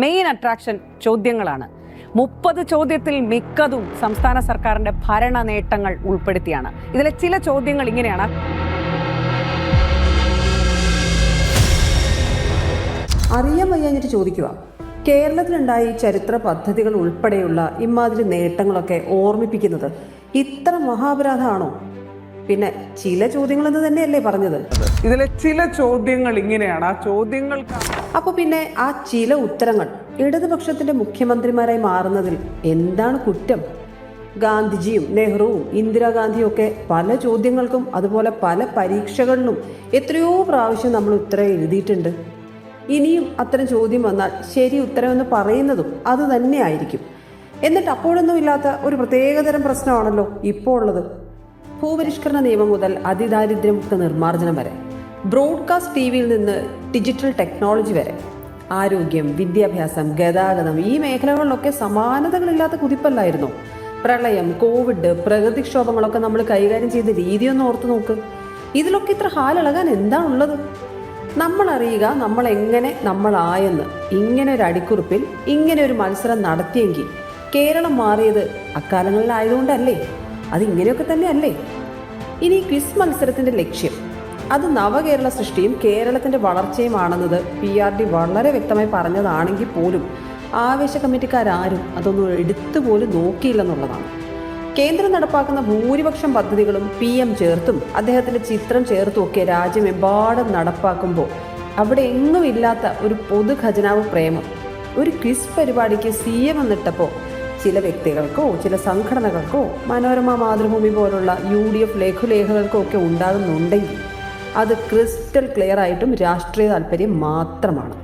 Main attraction ചോദ്യങ്ങളാണ്. 30 ചോദ്യത്തിൽ മിക്കതും സംസ്ഥാന സർക്കാരിന്റെ ഭരണ നേട്ടങ്ങൾ ഉൾപ്പെടുത്തിയാണ്. ഇതിലെ ചില ചോദ്യങ്ങൾ ഇങ്ങനെയാണ്. അറിയാൻ വയ്യാഞ്ഞിട്ട് ചോദിക്കുക, കേരളത്തിലുണ്ടായ ഈ ചരിത്ര പദ്ധതികൾ ഉൾപ്പെടെയുള്ള ഇമാതിരി നേട്ടങ്ങളൊക്കെ ഓർമ്മിപ്പിക്കുന്നത് ഇത്ര മഹാപരാധമാണോ? പിന്നെ ചില ചോദ്യങ്ങളെന്ന് തന്നെയല്ലേ പറഞ്ഞത്? ഇതിലെ ചില ചോദ്യങ്ങൾ ഇങ്ങനെയാണ്. ആ ചോദ്യങ്ങൾ അപ്പോൾ പിന്നെ ആ ചില ഉത്തരങ്ങൾ ഇടതുപക്ഷത്തിന്റെ മുഖ്യമന്ത്രിമാരായി മാറുന്നതിൽ എന്താണ് കുറ്റം? ഗാന്ധിജിയും നെഹ്റുവും ഇന്ദിരാഗാന്ധിയും ഒക്കെ പല ചോദ്യങ്ങൾക്കും അതുപോലെ പല പരീക്ഷകളിലും എത്രയോ പ്രാവശ്യം നമ്മൾ ഉത്തരം എഴുതിയിട്ടുണ്ട്. ഇനിയും അത്തരം ചോദ്യം വന്നാൽ ശരി ഉത്തരമെന്ന് പറയുന്നതും അത് തന്നെ ആയിരിക്കും. എന്നിട്ട് അപ്പോഴൊന്നും ഇല്ലാത്ത ഒരു പ്രത്യേകതരം പ്രശ്നമാണല്ലോ ഇപ്പോൾ ഉള്ളത്. ഭൂപരിഷ്കരണ നിയമം മുതൽ അതിദാരിദ്ര്യമുക്ത നിർമ്മാർജ്ജനം വരെ, ബ്രോഡ്കാസ്റ്റ് ടിവിയിൽ നിന്ന് ഡിജിറ്റൽ ടെക്നോളജി വരെ, ആരോഗ്യം, വിദ്യാഭ്യാസം, ഗതാഗതം, ഈ മേഖലകളിലൊക്കെ സമാനതകളില്ലാത്ത കുതിപ്പല്ലായിരുന്നു. പ്രളയം, കോവിഡ്, പ്രകൃതിക്ഷോഭങ്ങളൊക്കെ നമ്മൾ കൈകാര്യം ചെയ്ത രീതിയൊന്ന് ഓർത്തു നോക്ക്. ഇതിലൊക്കെ ഇത്ര ഹാലിളകാൻ എന്താണുള്ളത്? നമ്മൾ അറിയുക നമ്മൾ എങ്ങനെ നമ്മളായെന്ന്. ഇങ്ങനെ ഒരു അടിക്കുറിപ്പിൽ ഇങ്ങനെ ഒരു മത്സരം നടത്തിയെങ്കിൽ കേരളം മാറിയത് അക്കാലങ്ങളിലായതുകൊണ്ടല്ലേ? അതിങ്ങനെയൊക്കെ തന്നെയല്ലേ? ഇനി ക്വിസ് മത്സരത്തിന്റെ ലക്ഷ്യം അത് നവകേരള സൃഷ്ടിയും കേരളത്തിന്റെ വളർച്ചയുമാണെന്നത് PRD വളരെ വ്യക്തമായി പറഞ്ഞതാണെങ്കിൽ പോലും ആവേശ കമ്മിറ്റിക്കാരും അതൊന്നും എടുത്തുപോലും നോക്കിയില്ലെന്നുള്ളതാണ്. കേന്ദ്രം നടപ്പാക്കുന്ന ഭൂരിപക്ഷം പദ്ധതികളും PM ചേർത്തും അദ്ദേഹത്തിന്റെ ചിത്രം ചേർത്തും ഒക്കെ രാജ്യമെമ്പാടും നടപ്പാക്കുമ്പോൾ അവിടെ എങ്ങും ഇല്ലാത്ത ഒരു പൊതു ഖജനാവ് പ്രേമം ഒരു ക്വിസ് പരിപാടിക്ക് CM എന്നിട്ടപ്പോൾ ചില വ്യക്തികൾക്കോ ചില സംഘടനകൾക്കോ മനോരമ, മാതൃഭൂമി പോലുള്ള UDF ലഘുലേഖകൾക്കോ ഒക്കെ ഉണ്ടാകുന്നുണ്ടെങ്കിൽ അത് ക്രിസ്റ്റൽ ക്ലിയർ ആയിട്ടും രാഷ്ട്രീയ താല്പര്യം മാത്രമാണ്.